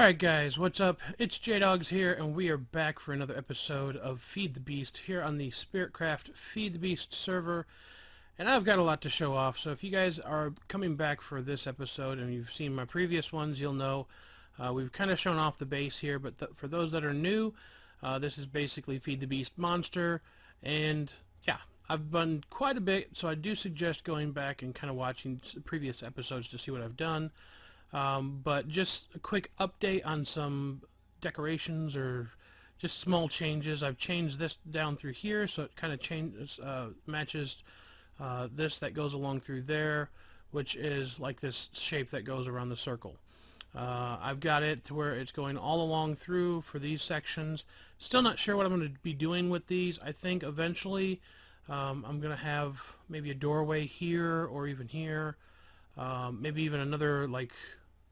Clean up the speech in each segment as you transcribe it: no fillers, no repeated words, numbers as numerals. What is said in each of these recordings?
Alright guys, what's up? It's JDawgs here, and we are back for another episode of Feed the Beast here on the Spiritcraft FTB the Beast server. And I've got a lot to show off, so if you guys are coming back for this episode and you've seen my previous ones, you'll know we've kind of shown off the base here, but for those that are new, this is basically Feed the Beast Monster, and yeah, I've done quite a bit, so I do suggest going back and kind of watching previous episodes to see what I've done. But just a quick update on some decorations or just small changes. I've changed this down through here, so it kind of changes, matches this that goes along through there, which is like this shape that goes around the circle. I've got it to where it's going all along through for these sections. Still not sure what I'm going to be doing with these. I think eventually I'm going to have maybe a doorway here or even here. Maybe even another like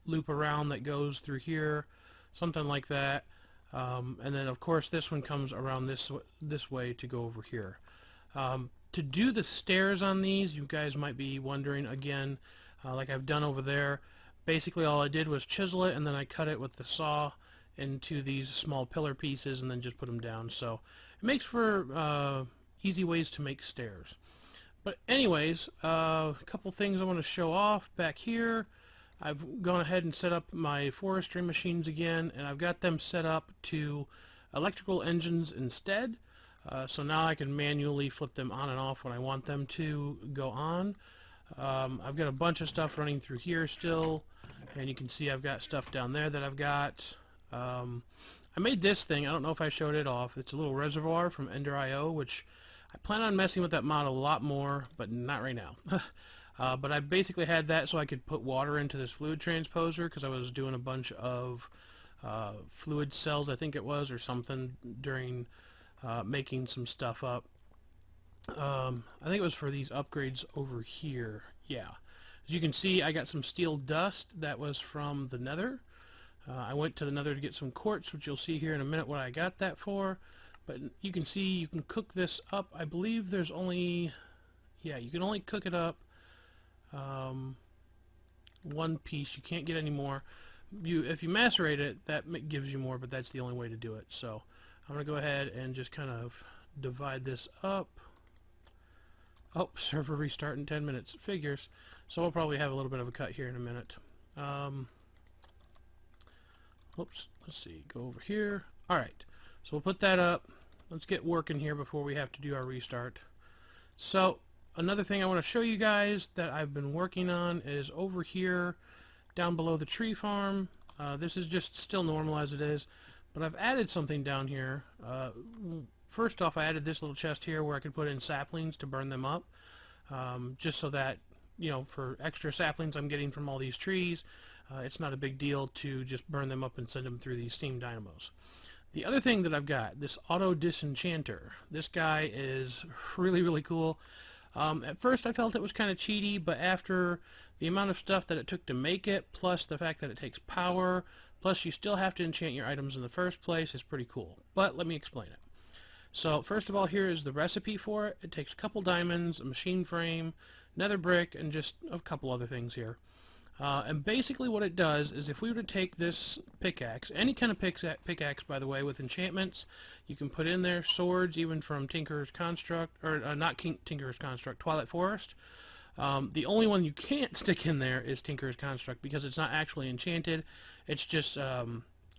loop around that goes through here, something like that. And then of course this one comes around this way to go over here. To do the stairs on these, you guys might be wondering again, like I've done over there. Basically all I did was chisel it, and then I cut it with the saw into these small pillar pieces and then just put them down. So it makes for easy ways to make stairs. But anyways, a couple things I want to show off back here. I've gone ahead and set up my forestry machines again, and I've got them set up to electrical engines instead. So now I can manually flip them on and off when I want them to go on. I've got a bunch of stuff running through here still, and you can see I've got stuff down there that I've got. I made this thing. I don't know if I showed it off. It's a little reservoir from Ender.io, which I plan on messing with that mod a lot more, but not right now. But I basically had that so I could put water into this fluid transposer, because I was doing a bunch of fluid cells, I think it was, or something during making some stuff up. I think it was for these upgrades over here. Yeah. As you can see, I got some steel dust that was from the nether. I went to the nether to get some quartz, which you'll see here in a minute what I got that for. But you can see you can cook this up. I believe there's only, yeah, you can only cook it up one piece. You can't get any more. If you macerate it, that gives you more, but that's the only way to do it. So I'm going to go ahead and just kind of divide this up. Oh, server restart in 10 minutes. Figures. So we'll probably have a little bit of a cut here in a minute. Oops, let's see. Go over here. Alright, so we'll put that up. Let's get working here before we have to do our restart. So another thing I want to show you guys that I've been working on is over here down below the tree farm. This is just still normal as it is, but I've added something down here. First off, I added this little chest here where I could put in saplings to burn them up, just so that, you know, for extra saplings I'm getting from all these trees, it's not a big deal to just burn them up and send them through these steam dynamos. The other thing that I've got, this auto disenchanter. This guy is really, really cool. At first I felt it was kind of cheaty, but after the amount of stuff that it took to make it, plus the fact that it takes power, plus you still have to enchant your items in the first place, is pretty cool. But let me explain it. So first of all, here is the recipe for it. It takes a couple diamonds, a machine frame, nether brick, and just a couple other things here. And basically what it does is, if we were to take this pickaxe, any kind of pickaxe by the way, with enchantments, you can put in there swords, even from Tinker's Construct, or not Tinker's Construct, Twilight Forest. The only one you can't stick in there is Tinker's Construct, because it's not actually enchanted. It's just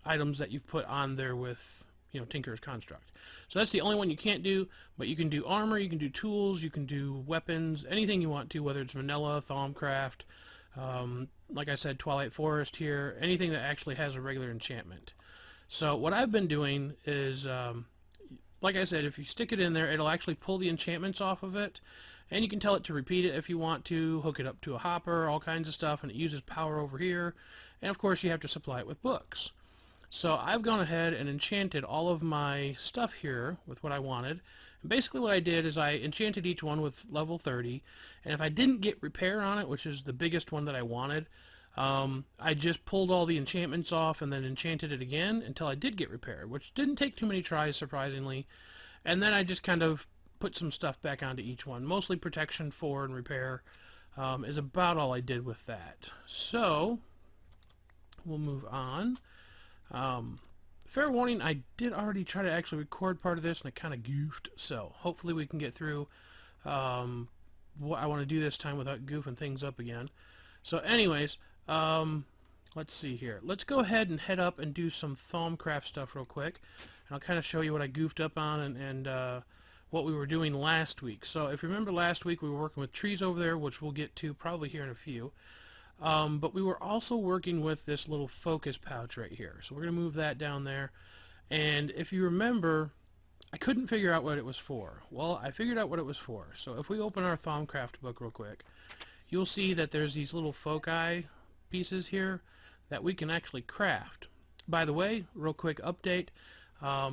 items that you've put on there with, you know, Tinker's Construct. So that's the only one you can't do, but you can do armor, you can do tools, you can do weapons, anything you want to, whether it's vanilla, Thaumcraft, like I said, Twilight Forest here, anything that actually has a regular enchantment. So what I've been doing is, like I said, if you stick it in there, it'll actually pull the enchantments off of it, and you can tell it to repeat it if you want to, hook it up to a hopper, all kinds of stuff, and it uses power over here, and of course you have to supply it with books. So I've gone ahead and enchanted all of my stuff here with what I wanted. And basically what I did is I enchanted each one with level 30, and if I didn't get repair on it, which is the biggest one that I wanted, I just pulled all the enchantments off and then enchanted it again until I did get repair, which didn't take too many tries, surprisingly. And then I just kind of put some stuff back onto each one. Mostly protection 4 and repair is about all I did with that. So we'll move on. Fair warning, I did already try to actually record part of this and it kind of goofed, so hopefully we can get through what I want to do this time without goofing things up again. So anyways, let's see here. Let's go ahead and head up and do some Thaumcraft stuff real quick. And I'll kind of show you what I goofed up on and what we were doing last week. So if you remember last week we were working with trees over there, which we'll get to probably here in a few. But we were also working with this little focus pouch right here. So we're going to move that down there. And if you remember, I couldn't figure out what it was for. Well, I figured out what it was for. So if we open our Thaumcraft book real quick, you'll see that there's these little foci pieces here that we can actually craft. By the way, real quick update,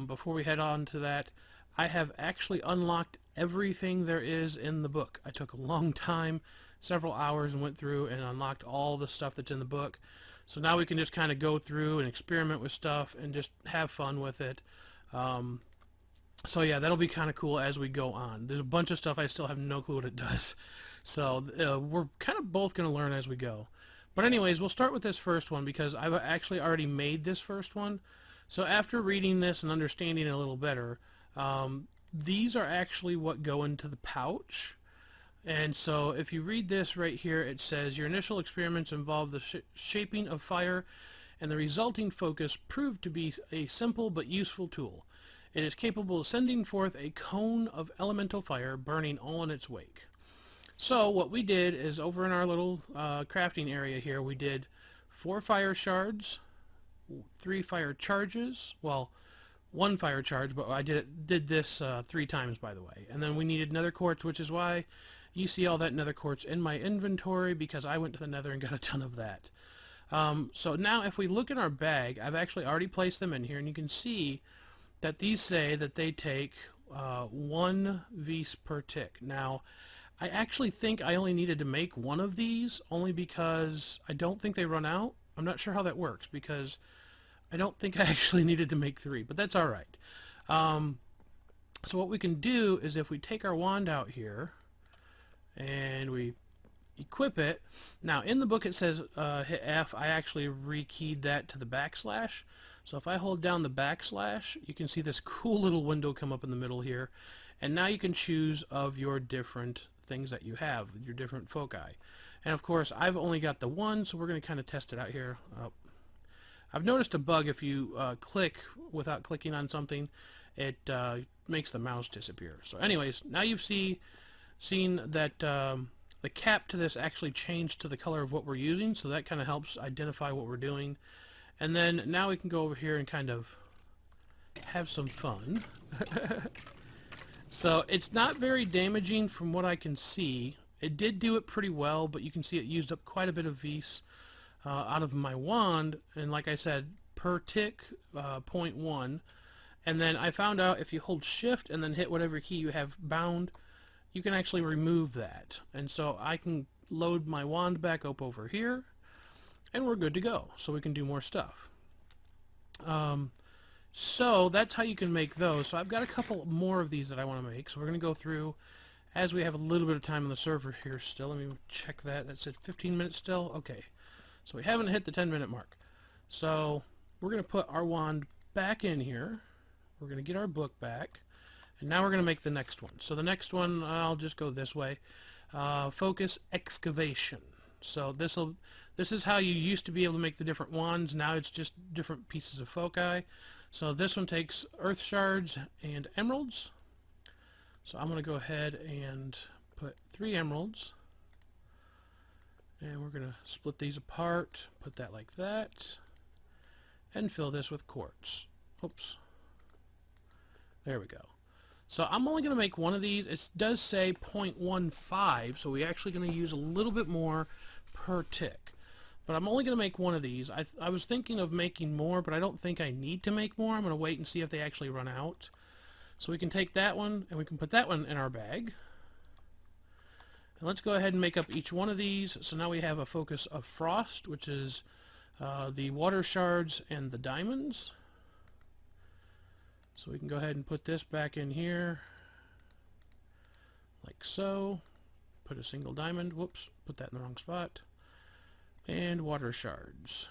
before we head on to that, I have actually unlocked everything there is in the book. I took a long time, several hours, and went through and unlocked all the stuff that's in the book. So now we can just kind of go through and experiment with stuff and just have fun with it. So yeah, that'll be kind of cool as we go on. There's a bunch of stuff I still have no clue what it does. So we're kind of both going to learn as we go. But anyways, we'll start with this first one because I've actually already made this first one. So after reading this and understanding it a little better, these are actually what go into the pouch. And so if you read this right here, it says your initial experiments involve the shaping of fire, and the resulting focus proved to be a simple but useful tool. It is capable of sending forth a cone of elemental fire, burning all in its wake. So what we did is over in our little crafting area here, we did 4 fire shards, 3 fire charges, well, 1 fire charge, but I did this 3 times, by the way. And then we needed nether quartz, which is why you see all that nether quartz in my inventory, because I went to the nether and got a ton of that. So now if we look in our bag, I've actually already placed them in here, and you can see that these say that they take 1 vis per tick. Now, I actually think I only needed to make 1 of these, only because I don't think they run out. I'm not sure how that works, because I don't think I actually needed to make 3, but that's alright. So what we can do is if we take our wand out here, and we equip it. Now in the book it says hit F. I actually rekeyed that to the backslash. So if I hold down the backslash, you can see this cool little window come up in the middle here. And now you can choose of your different things that you have, your different foci. And of course I've only got the 1, so we're going to kind of test it out here. I've noticed a bug if you click without clicking on something, it makes the mouse disappear. So anyways, now you've seen that the cap to this actually changed to the color of what we're using, so that kind of helps identify what we're doing. And then now we can go over here and kind of have some fun. So it's not very damaging from what I can see. It did do it pretty well, but you can see it used up quite a bit of vis out of my wand, and like I said, per tick 0.1. And then I found out if you hold shift and then hit whatever key you have bound, you can actually remove that. And so I can load my wand back up over here, and we're good to go. So we can do more stuff. So that's how you can make those. So I've got a couple more of these that I want to make. So we're going to go through as we have a little bit of time on the server here still. Let me check that. That said 15 minutes still. Okay. So we haven't hit the 10-minute mark. So we're going to put our wand back in here. We're going to get our book back. And now we're going to make the next one. So the next one, I'll just go this way. Focus excavation. So this is how you used to be able to make the different wands. Now it's just different pieces of foci. So this one takes earth shards and emeralds. So I'm going to go ahead and put 3 emeralds. And we're going to split these apart, put that like that, and fill this with quartz. Oops. There we go. So I'm only going to make 1 of these. It does say 0.15, so we're actually going to use a little bit more per tick. But I'm only going to make 1 of these. I was thinking of making more, but I don't think I need to make more. I'm going to wait and see if they actually run out. So we can take that one, and we can put that one in our bag. And let's go ahead and make up each one of these. So now we have a focus of frost, which is the water shards and the diamonds. So we can go ahead and put this back in here, like so. Put a single diamond. Whoops, put that in the wrong spot. And water shards.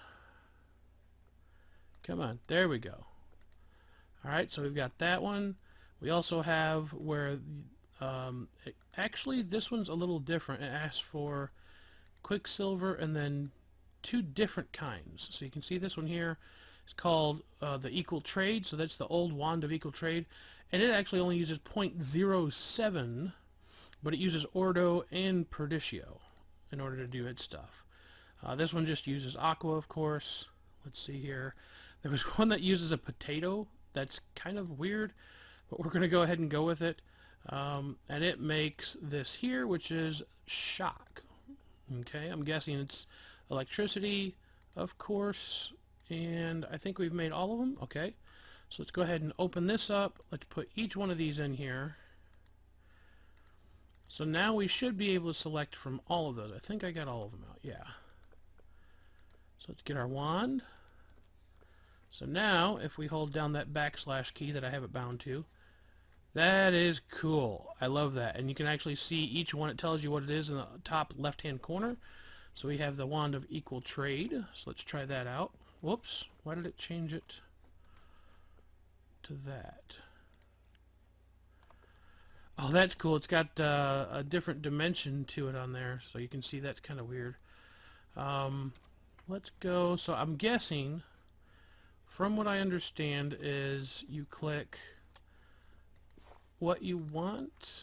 Come on, there we go. Alright, so we've got that one. We also have where, actually this one's a little different. It asks for Quicksilver and then two different kinds. So you can see this one here. It's called the Equal Trade, so that's the old Wand of Equal Trade. And it actually only uses 0.07, but it uses Ordo and Perdicio in order to do its stuff. This one just uses Aqua, of course. Let's see here. There was one that uses a potato. That's kind of weird, but we're going to go ahead and go with it. And it makes this here, which is shock. Okay, I'm guessing it's electricity, of course, and I think we've made all of them. Okay, so let's go ahead and open this up. Let's put each one of these in here. So now we should be able to select from all of those. I think I got all of them out, yeah. So let's get our wand. So now, if we hold down that / key that I have it bound to, that is cool. I love that. And you can actually see each one. It tells you what it is in the top left-hand corner. So we have the Wand of Equal Trade. So let's try that out. Whoops. Why did it change it to that? Oh, that's cool. It's got a different dimension to it on there. So you can see that's kind of weird. Let's go. So I'm guessing, from what I understand, is you click what you want,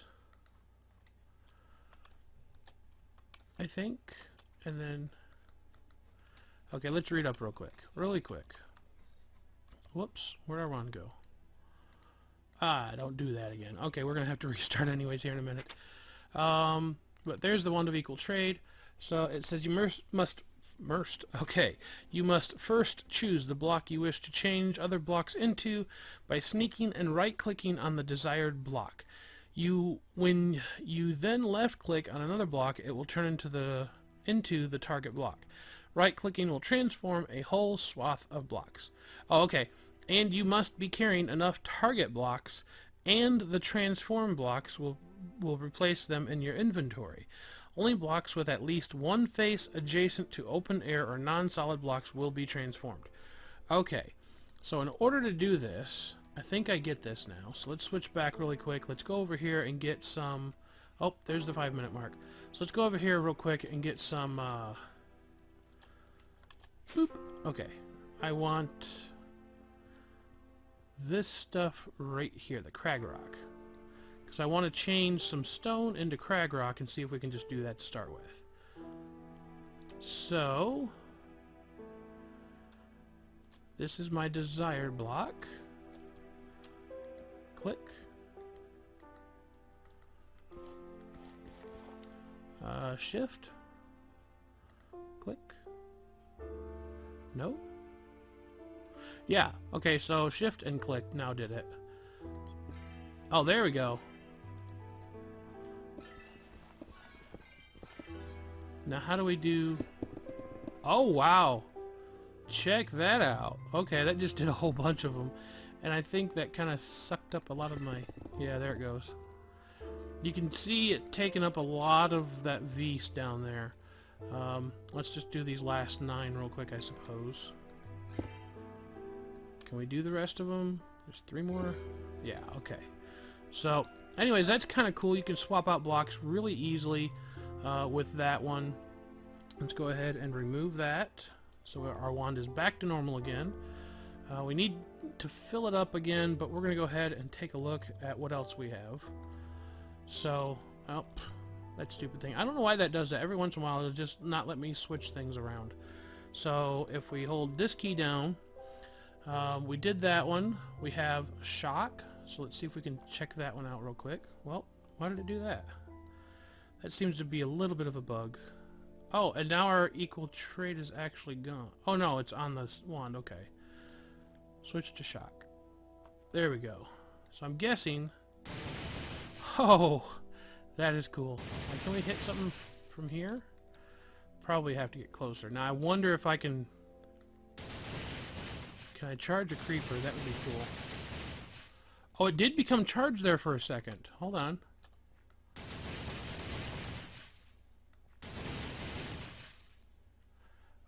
I think, and then, okay, let's read up really quick. Whoops, where'd our wand go? Don't do that again. Okay, we're gonna have to restart anyways here in a minute. But there's the Wand of Equal Trade. So it says you must first choose the block you wish to change other blocks into by sneaking and right-clicking on the desired block. When you then left-click on another block, it will turn into the target block. Right-clicking will transform a whole swath of blocks. Oh, okay. And you must be carrying enough target blocks, and the transform blocks will replace them in your inventory. Only blocks with at least one face adjacent to open air or non-solid blocks will be transformed. Okay, so in order to do this, I think I get this now. So let's switch back really quick. Let's go over here and get some... Oh, there's the 5-minute mark. So let's go over here real quick and get some... Boop. Okay, I want this stuff right here, the crag rock. Because I want to change some stone into crag rock and see if we can just do that to start with. So, this is my desired block. Click. Shift. Click. No? Yeah, okay, so shift and click now did it. Oh, there we go. Now how do we do... Oh, wow. Check that out. Okay, that just did a whole bunch of them. And I think that kind of sucked up a lot of my... Yeah, there it goes. You can see it taking up a lot of that V's down there. Let's just do these last 9 real quick, I suppose. Can we do the rest of them? There's 3 more. Yeah, okay. So, anyways, that's kind of cool. You can swap out blocks really easily with that one. Let's go ahead and remove that. So our wand is back to normal again. We need to fill it up again, but we're going to go ahead and take a look at what else we have. So, oh, that stupid thing. I don't know why that does that. Every once in a while, it'll just not let me switch things around. So, if we hold this key down, we did that one. We have shock. So let's see if we can check that one out real quick. Well, why did it do that? That seems to be a little bit of a bug. Oh, and now our equal trade is actually gone. Oh no, it's on the wand. Okay. Switch to shock. There we go. So I'm guessing... Oh, that is cool. Like, can we hit something from here? Probably have to get closer. Now I wonder if I can... Can I charge a creeper? That would be cool. Oh, it did become charged there for a second. Hold on.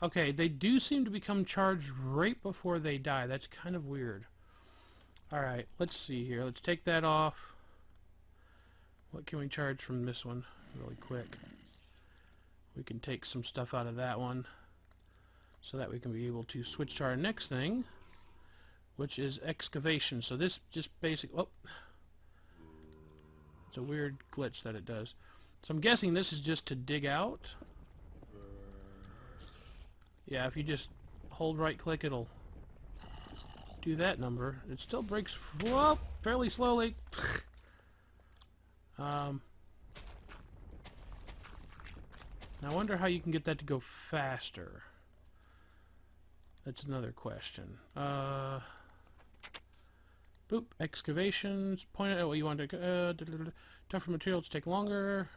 Okay, they do seem to become charged right before they die. That's kind of weird. Alright, let's see here. Let's take that off. What can we charge from this one really quick? We can take some stuff out of that one so that we can be able to switch to our next thing, which is excavation. So this just oh, it's a weird glitch that it does. So I'm guessing this is just to dig out. Yeah, if you just hold right click, it'll do that number. It still breaks, whoa, fairly slowly. Now I wonder how you can get that to go faster. That's another question. Boop, excavations, point at what you want to, tougher materials take longer.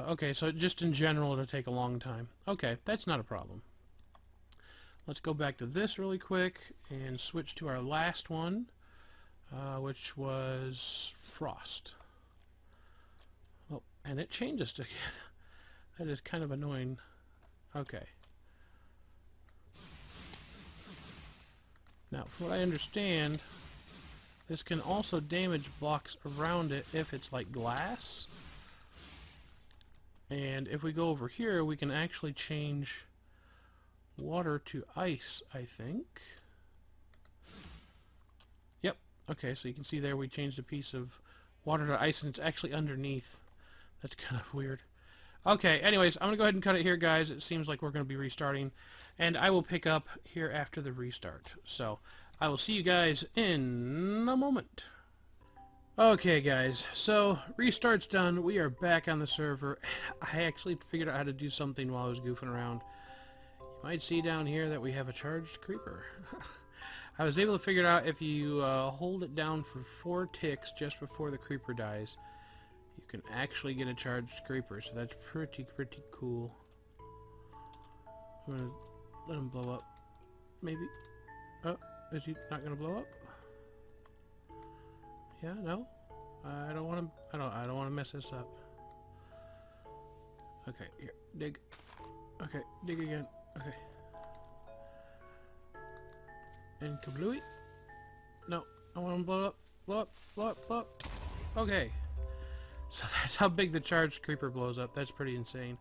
Okay, so just in general it'll take a long time. Okay, that's not a problem. Let's go back to this really quick and switch to our last one, which was frost. Oh, and it changes again. That is kind of annoying. Okay. Now, from what I understand, this can also damage blocks around it if it's like glass. And if we go over here, we can actually change water to ice, I think. Yep. Okay, so you can see there we changed a piece of water to ice, and it's actually underneath. That's kind of weird. Okay, anyways, I'm going to go ahead and cut it here, guys. It seems like we're going to be restarting, and I will pick up here after the restart. So, I will see you guys in a moment. Okay, guys, so restart's done. We are back on the server. I actually figured out how to do something while I was goofing around. You might see down here that we have a charged creeper. I was able to figure it out if you hold it down for 4 ticks just before the creeper dies. You can actually get a charged creeper, so that's pretty cool. I'm gonna let him blow up. Maybe. Oh, is he not gonna blow up? Yeah, no. I don't want to. I don't want to mess this up. Okay, here, dig. Okay, dig again. Okay. And kablooey. No, I want him to blow up. Blow up. Blow up. Blow up. Okay. So that's how big the charged creeper blows up. That's pretty insane.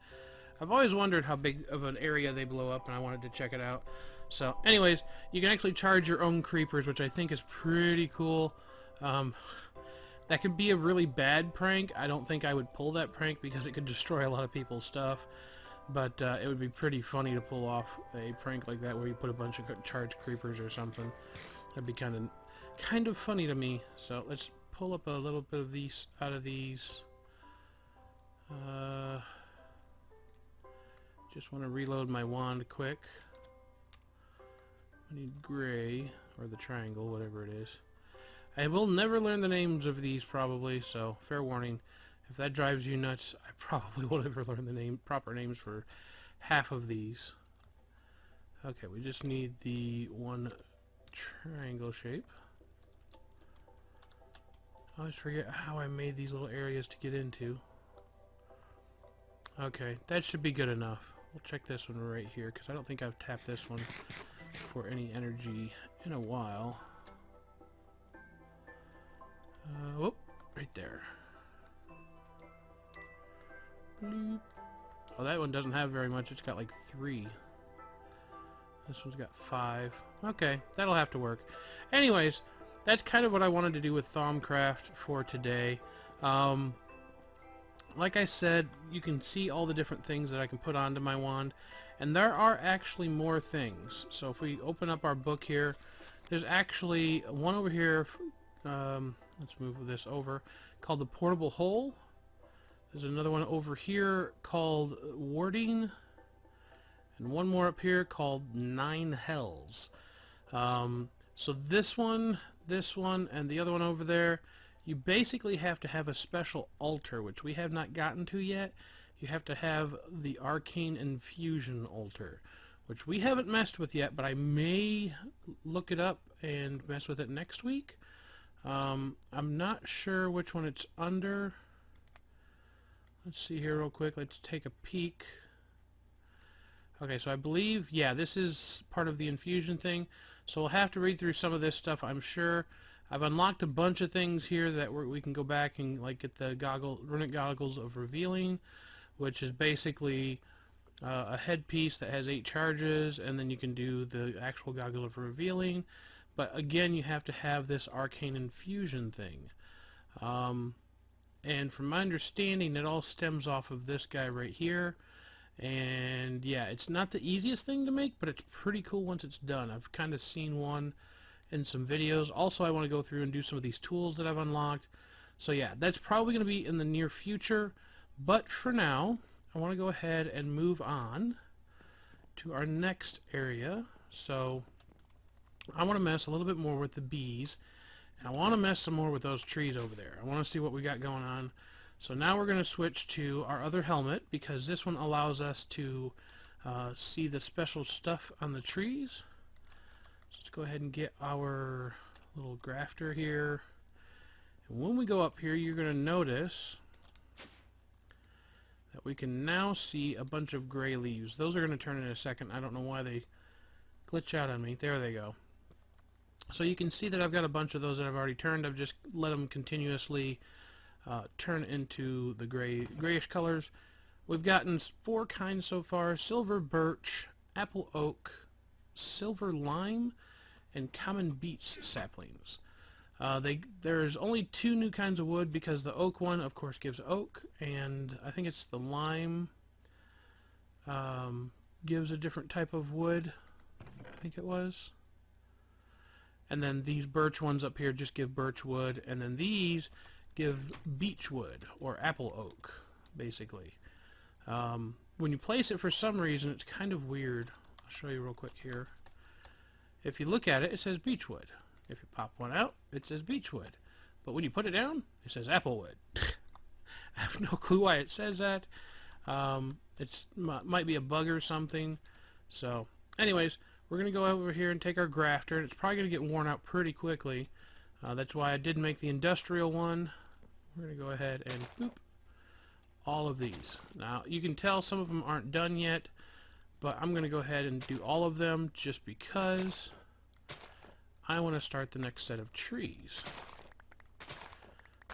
I've always wondered how big of an area they blow up, and I wanted to check it out. So, anyways, you can actually charge your own creepers, which I think is pretty cool. That could be a really bad prank. I don't think I would pull that prank because it could destroy a lot of people's stuff. But it would be pretty funny to pull off a prank like that where you put a bunch of charged creepers or something. That'd be kind of funny to me. So let's pull up a little bit of these out of these. Just want to reload my wand quick. I need gray, or the triangle, whatever it is. I will never learn the names of these probably, so fair warning. If that drives you nuts, I probably will never learn the proper names for half of these. Okay, we just need the one triangle shape. I always forget how I made these little areas to get into. Okay, that should be good enough. We'll check this one right here, because I don't think I've tapped this one for any energy in a while. Whoop, right there. Bloop. Oh, that one doesn't have very much. It's got like 3. This one's got 5. Okay, that'll have to work. Anyways, that's kind of what I wanted to do with Thaumcraft for today. Like I said, you can see all the different things that I can put onto my wand, and there are actually more things. So if we open up our book here, there's actually one over here. Let's move this over, called the Portable Hole. There's another one over here called Warding, and one more up here called 9 Hells. So this one, and the other one over there, you basically have to have a special altar, which we have not gotten to yet. You have to have the Arcane Infusion altar, which we haven't messed with yet, but I may look it up and mess with it next week. I'm not sure which one it's under. Let's see here real quick. Let's take a peek. Okay, so I believe, yeah, this is part of the infusion thing. So we'll have to read through some of this stuff, I'm sure. I've unlocked a bunch of things here that we can go back and like get the runic goggles of revealing, which is basically a headpiece that has 8 charges, and then you can do the actual goggle of revealing. But again, you have to have this arcane infusion thing. And from my understanding, it all stems off of this guy right here. And yeah, it's not the easiest thing to make, but it's pretty cool once it's done. I've kind of seen one in some videos. Also, I want to go through and do some of these tools that I've unlocked. So yeah, that's probably going to be in the near future. But for now, I want to go ahead and move on to our next area. So I want to mess a little bit more with the bees. And I want to mess some more with those trees over there. I want to see what we got going on. So now we're going to switch to our other helmet, because this one allows us to see the special stuff on the trees. So let's go ahead and get our little grafter here. And when we go up here, you're going to notice that we can now see a bunch of gray leaves. Those are going to turn in a second. I don't know why they glitch out on me. There they go. So you can see that I've got a bunch of those that I've already turned. I've just let them continuously turn into the grayish colors. We've gotten 4 kinds so far: silver birch, apple oak, silver lime, and common beech saplings. There's only 2 new kinds of wood, because the oak one of course gives oak, and I think it's the lime gives a different type of wood, I think it was. And then these birch ones up here just give birch wood, and then these give beech wood, or apple oak, basically. When you place it, for some reason, it's kind of weird. I'll show you real quick here. If you look at it, it says beech wood. If you pop one out, it says beech wood. But when you put it down, it says apple wood. I have no clue why it says that. It's might be a bug or something. So, anyways, we're going to go over here and take our grafter, and it's probably going to get worn out pretty quickly. That's why I did make the industrial one. We're going to go ahead and boop all of these. Now, you can tell some of them aren't done yet, but I'm going to go ahead and do all of them just because I want to start the next set of trees.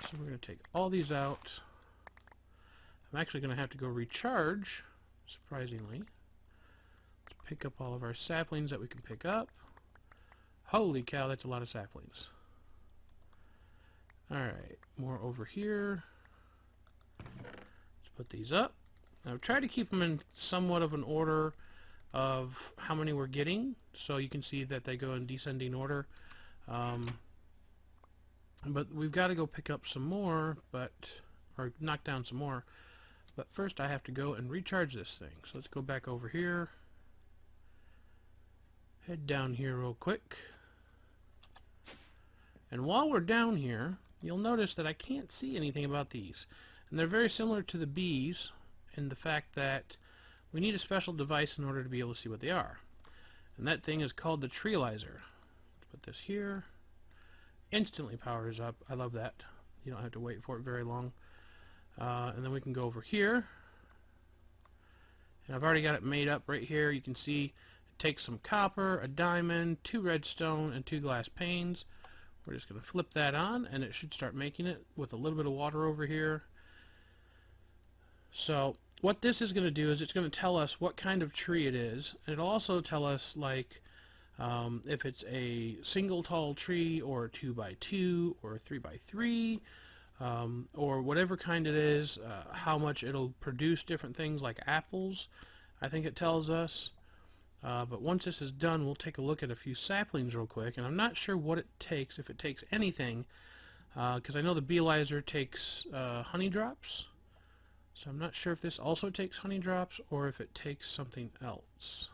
So we're going to take all these out. I'm actually going to have to go recharge, surprisingly. Let's pick up all of our saplings that we can pick up. Holy cow, that's a lot of saplings. Alright, more over here. Let's put these up. Now, I've tried to keep them in somewhat of an order of how many we're getting, so you can see that they go in descending order. But we've got to go pick up some more, or knock down some more. But first I have to go and recharge this thing. So let's go back over here. Head down here real quick. And while we're down here, you'll notice that I can't see anything about these. And they're very similar to the bees in the fact that we need a special device in order to be able to see what they are. And that thing is called the Treelizer. Let's put this here. Instantly powers up. I love that. You don't have to wait for it very long. And then we can go over here. And I've already got it made up right here. You can see it takes some copper, a diamond, 2 redstone, and 2 glass panes. We're just going to flip that on, and it should start making it with a little bit of water over here. So what this is going to do is it's going to tell us what kind of tree it is. And it'll also tell us, like, if it's a single tall tree, or a 2x2, or a 3x3, or whatever kind it is, how much it'll produce different things like apples, I think it tells us. But once this is done, we'll take a look at a few saplings real quick, and I'm not sure what it takes, if it takes anything, because I know the Beelizer takes honey drops, so I'm not sure if this also takes honey drops or if it takes something else.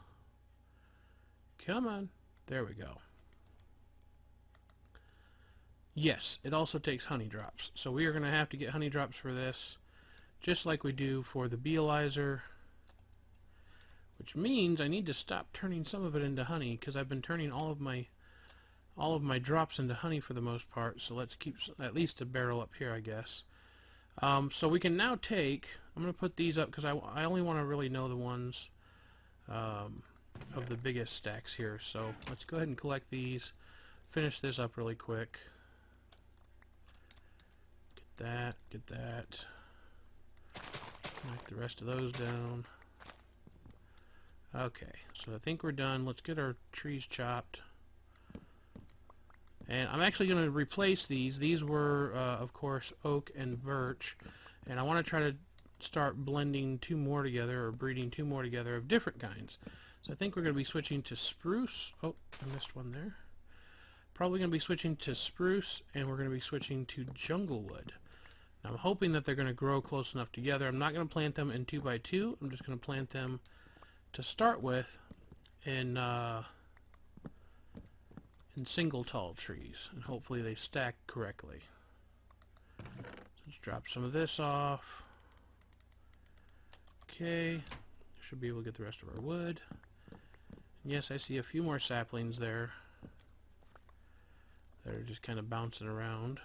Come on, there we go. Yes, it also takes honey drops, so we are going to have to get honey drops for this, just like we do for the Beelizer. Which means I need to stop turning some of it into honey, because I've been turning all of my drops into honey for the most part. So let's keep at least a barrel up here, I guess. So we can now take, I'm going to put these up because I only want to really know the ones of the biggest stacks here. So let's go ahead and collect these, finish this up really quick. Get that. Knock the rest of those down. Okay, so I think we're done. Let's get our trees chopped. And I'm actually going to replace these. These were, of course, oak and birch. And I want to try to start blending two more together, or breeding two more together of different kinds. So I think we're going to be switching to spruce. Oh, I missed one there. Probably going to be switching to spruce, and we're going to be switching to junglewood. Now, I'm hoping that they're going to grow close enough together. I'm not going to plant them in 2x2. I'm just going to plant them to start with in single tall trees, and hopefully they stack correctly. Let's drop some of this off. Okay, should be able to get the rest of our wood. And yes, I see a few more saplings there that are just kind of bouncing around.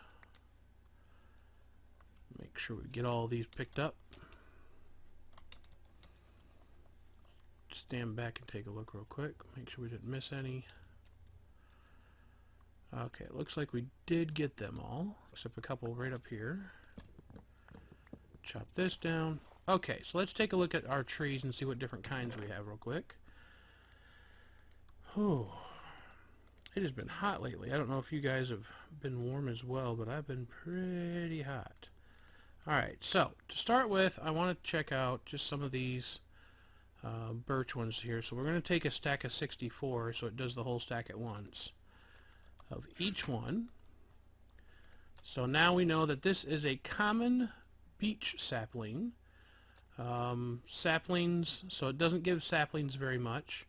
Make sure we get all these picked up. Stand back and take a look real quick. Make sure we didn't miss any. Okay, it looks like we did get them all, except a couple right up here. Chop this down. Okay, so let's take a look at our trees and see what different kinds we have real quick. Oh, it has been hot lately. I don't know if you guys have been warm as well, but I've been pretty hot. Alright, so to start with, I want to check out just some of these birch ones here. So we're going to take a stack of 64, so it does the whole stack at once, of each one. So now we know that this is a common beech sapling. Saplings, so it doesn't give saplings very much.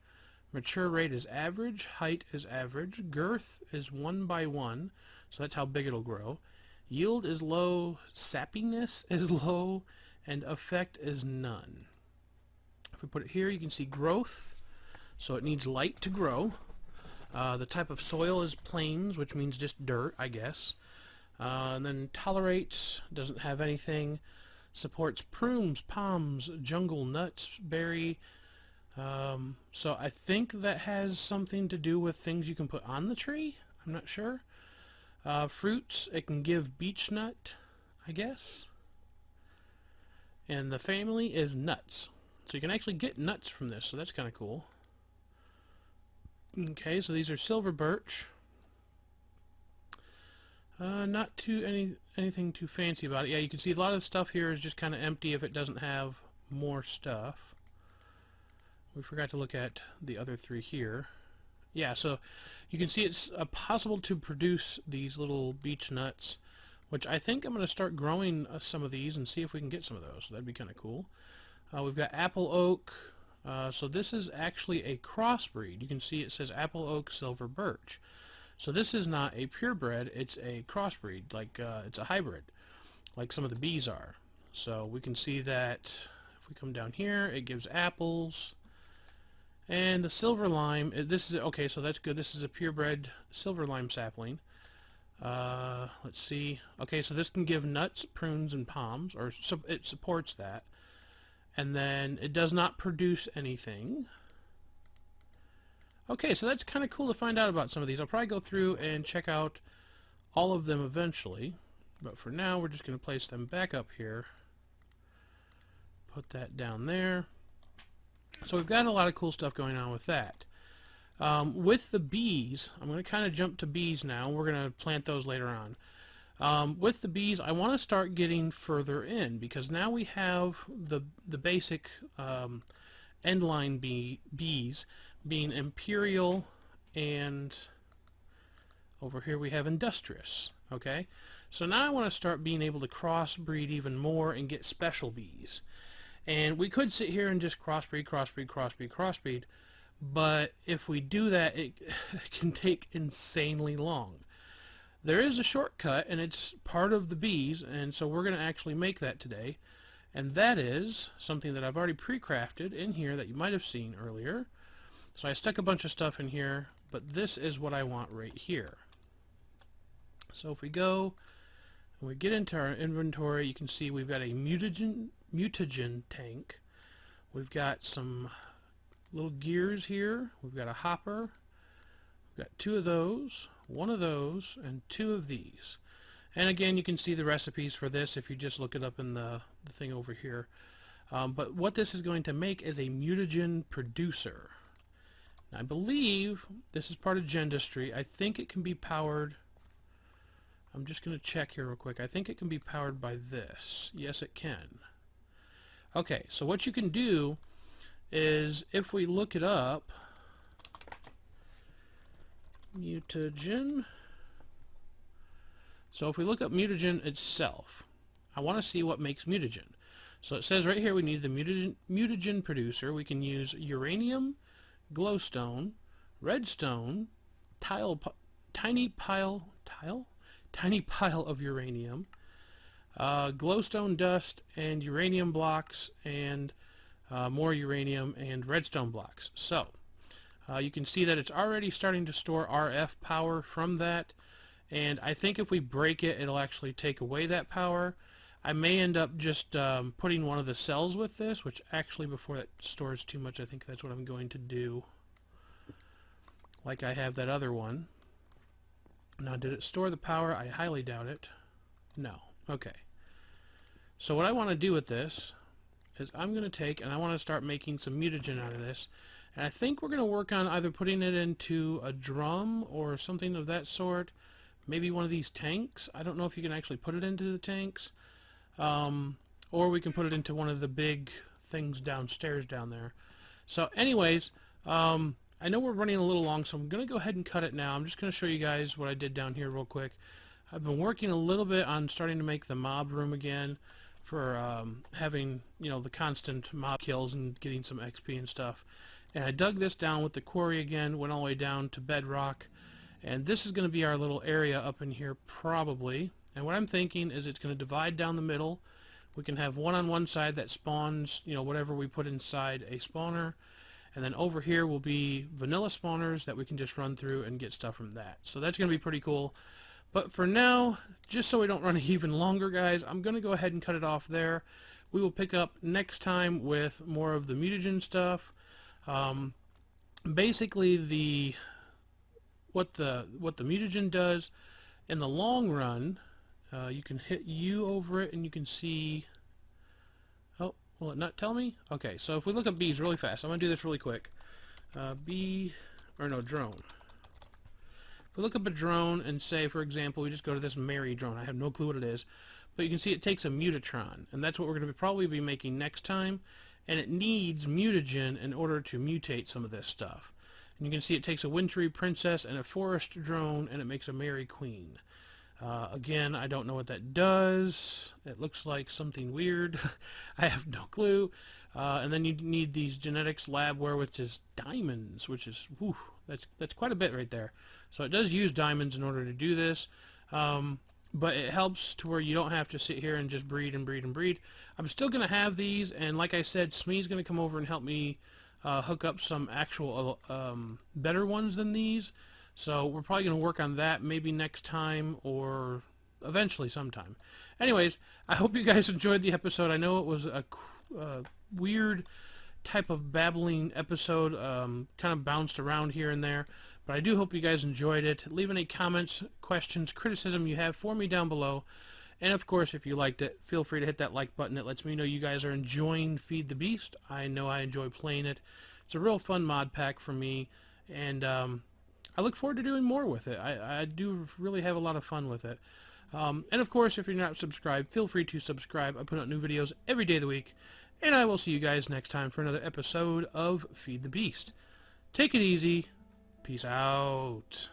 Mature rate is average, height is average, girth is 1 by 1, so that's how big it'll grow. Yield is low, sappiness is low, and effect is none. If we put it here, you can see growth, so it needs light to grow. The type of soil is plains, which means just dirt, I guess. And then tolerates, doesn't have anything. Supports prunes, palms, jungle, nuts, berry. So I think that has something to do with things you can put on the tree. I'm not sure. Fruits, it can give beech nut, I guess. And the family is nuts. So you can actually get nuts from this, so that's kind of cool. Okay, so these are silver birch. Not anything too fancy about it. Yeah, you can see a lot of the stuff here is just kind of empty if it doesn't have more stuff. We forgot to look at the other three here. Yeah, so you can see it's possible to produce these little beech nuts, which I think I'm going to start growing some of these and see if we can get some of those. So that'd be kind of cool. We've got apple oak. So this is actually a crossbreed. You can see it says apple oak silver birch. So this is not a purebred, it's a crossbreed, like it's a hybrid, like some of the bees are. So we can see that if we come down here, it gives apples. And the silver lime, this is, okay, so that's good. This is a purebred silver lime sapling. Let's see. Okay, so this can give nuts, prunes, and palms, or it supports that. And then it does not produce anything. Okay, so that's kind of cool to find out about some of these. I'll probably go through and check out all of them eventually. But for now, we're just going to place them back up here. Put that down there. So we've got a lot of cool stuff going on with that. With the bees, I'm going to kind of jump to bees now. We're going to plant those later on. With the bees, I want to start getting further in, because now we have the basic endline bees being imperial, and over here we have industrious. Okay, so now I want to start being able to crossbreed even more and get special bees. And we could sit here and just crossbreed, but if we do that, it can take insanely long. There is a shortcut, and it's part of the bees, and so we're going to actually make that today. And that is something that I've already pre-crafted in here that you might have seen earlier. So I stuck a bunch of stuff in here, but this is what I want right here. So if we go and we get into our inventory, you can see we've got a mutagen tank. We've got some little gears here. We've got a hopper. We've got 2 of those, 1 of those, and 2 of these. And again, you can see the recipes for this if you just look it up in the thing over here. But what this is going to make is a mutagen producer. Now, I believe this is part of Gendustry. I think it can be powered. I'm just going to check here real quick. I think it can be powered by this. Yes, it can. Okay, so what you can do is, if we look it up, mutagen. So if we look up mutagen itself, I want to see what makes mutagen. So it says right here we need the mutagen producer. We can use uranium, glowstone, redstone, tiny pile of uranium, glowstone dust, and uranium blocks, and more uranium and redstone blocks. So you can see that it's already starting to store RF power from that, and I think if we break it, it'll actually take away that power. I may end up just putting one of the cells with this, which actually, before that stores too much, I think that's what I'm going to do. Like I have that other one. Now, did it store the power? I highly doubt it. No. Okay. So what I want to do with this is I'm going to take, and I want to start making some mutagen out of this. And I think we're going to work on either putting it into a drum or something of that sort. Maybe one of these tanks. I don't know if you can actually put it into the tanks. Or we can put it into one of the big things downstairs down there. So anyways, I know we're running a little long, so I'm going to go ahead and cut it now. I'm just going to show you guys what I did down here real quick. I've been working a little bit on starting to make the mob room again for having, you know, the constant mob kills and getting some XP and stuff. And I dug this down with the quarry again, went all the way down to bedrock. And this is going to be our little area up in here probably. And what I'm thinking is it's going to divide down the middle. We can have one on one side that spawns, you know, whatever we put inside a spawner. And then over here will be vanilla spawners that we can just run through and get stuff from that. So that's going to be pretty cool. But for now, just so we don't run even longer, guys, I'm going to go ahead and cut it off there. We will pick up next time with more of the mutagen stuff. Basically, what the mutagen does in the long run, you can hit U over it and you can see. Oh, will it not tell me? Okay, so if we look up bees really fast, I'm going to do this really quick. Drone. If we look up a drone and say, for example, we just go to this Mary drone. I have no clue what it is, but you can see it takes a mutatron, and that's what we're going to probably be making next time. And it needs mutagen in order to mutate some of this stuff. And you can see it takes a wintry princess and a forest drone, and it makes a Mary queen. Again, I don't know what that does. It looks like something weird. I have no clue. And then you need these genetics labware, which is diamonds, which is, whew, that's quite a bit right there. So it does use diamonds in order to do this. But it helps to where you don't have to sit here and just breed and breed and breed. I'm still going to have these, and like I said, Smee's going to come over and help me hook up some actual better ones than these. So we're probably going to work on that maybe next time or eventually sometime. Anyways, I hope you guys enjoyed the episode. I know it was a weird type of babbling episode, kind of bounced around here and there. But I do hope you guys enjoyed it. Leave any comments, questions, criticism you have for me down below. And of course, if you liked it, feel free to hit that like button. It lets me know you guys are enjoying Feed the Beast. I know I enjoy playing it. It's a real fun mod pack for me. And I look forward to doing more with it. I do really have a lot of fun with it. And of course, if you're not subscribed, feel free to subscribe. I put out new videos every day of the week. And I will see you guys next time for another episode of Feed the Beast. Take it easy. Peace out.